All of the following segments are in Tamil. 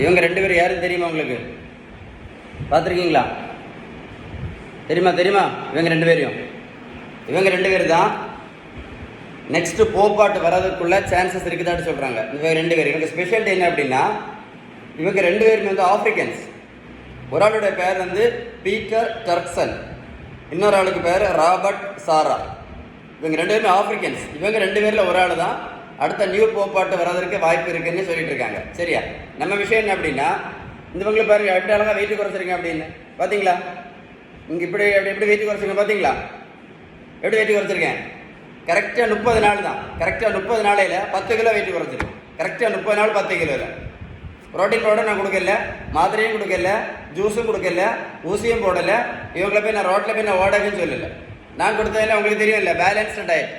இவங்க 2 பேரும் யாரும் தெரியுமா உங்களுக்கு? பார்த்துருக்கீங்களா? தெரியுமா? இவங்க 2 பேரையும், இவங்க 2 பேர் தான் நெக்ஸ்ட் போப்பாட்டு வர்றதுக்குள்ள சான்சஸ் இருக்குதான்னு சொல்கிறாங்க. இவங்க 2 பேர், இவங்க ஸ்பெஷாலிட்டி என்ன அப்படின்னா, இவங்க 2 பேருமே வந்து ஆஃப்ரிக்கன்ஸ். ஒரு ஆளுடைய பேர் வந்து பீட்டர் டர்க்சன், இன்னொரு ஆளுக்கு பேர் ராபர்ட் சாரா. இவங்க 2 பேருமே ஆஃப்ரிக்கன்ஸ். இவங்க 2 பேரில் ஒரு ஆள் தான் அடுத்த நியூ போப்பாட்டு வர்றதற்கு வாய்ப்பு இருக்குன்னு சொல்லிட்டு இருக்காங்க. சரியா? நம்ம விஷயம் என்ன அப்படின்னா, இவங்களை பாருங்க எப்படி அழகாக வெயிட் குறைச்சிருங்க அப்படின்னு பார்த்தீங்களா? இங்கே இப்படி எப்படி வெயிட் குறைச்சிருங்க பார்த்தீங்களா? எப்படி வெயிட் குறைச்சிருக்கேன்? கரெக்டாக 30 நாள் தான். கரெக்டாக 30 நாளையில் 10 கிலோ வெயிட் குறைச்சிருக்கேன். கரெக்டாக 30 நாள் 10 கிலோவில். ப்ரோட்டீன் பவுடர் நான் கொடுக்கல, மாத்திரையும் கொடுக்கல, ஜூஸும் கொடுக்கல, ஊசியும் போடலை. இவங்களை போய் நான் ரோட்டில் போய் நான் ஓடக்குன்னு சொல்லலை. நான் கொடுத்ததில்ல, உங்களுக்கு தெரியும் இல்லை, பேலன்ஸ்டு டயட்,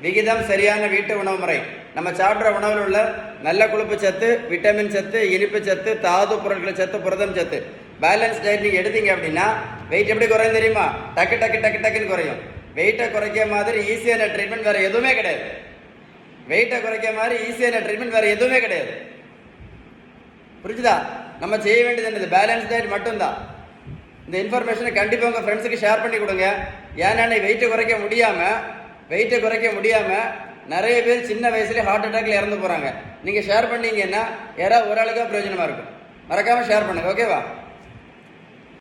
விகிதம் சரியான வீட்டு உணவு முறை. நம்ம சாப்பிட்ற உணவில் உள்ள நல்ல கொழுப்பு சத்து, விட்டமின் சத்து, இனிப்பு சத்து, தாது பொருட்கள் சத்து, புரதம் சத்து, பேலன்ஸ் டயட் நீங்கள் எடுத்தீங்க அப்படின்னா வெயிட் எப்படி குறையும் தெரியுமா? டக்குன்னு குறையும். வெயிட்டை குறைக்க மாதிரி ஈஸியான ட்ரீட்மெண்ட் வேறு எதுவுமே கிடையாது. வெயிட்டை குறைக்க மாதிரி ஈஸியான ட்ரீட்மெண்ட் வேறு எதுவுமே கிடையாது. புரிஞ்சுதா? நம்ம செய்ய வேண்டியது என்னது? பேலன்ஸ் டயட் மட்டும்தான். இந்த இன்ஃபர்மேஷனை கண்டிப்பாக உங்கள் ஃப்ரெண்ட்ஸுக்கு ஷேர் பண்ணி கொடுங்க. ஏன்னா வெயிட்டை குறைக்க முடியாமல் நிறைய பேர் சின்ன வயசுலேயே ஹார்ட் அட்டாக்ல இறந்து போகிறாங்க. நீங்கள் ஷேர் பண்ணீங்கன்னா யாராவது ஒரு ஆளுக்காக பிரயோஜனமாக இருக்கும். மறக்காமல் ஷேர் பண்ணுங்கள். ஓகேவா?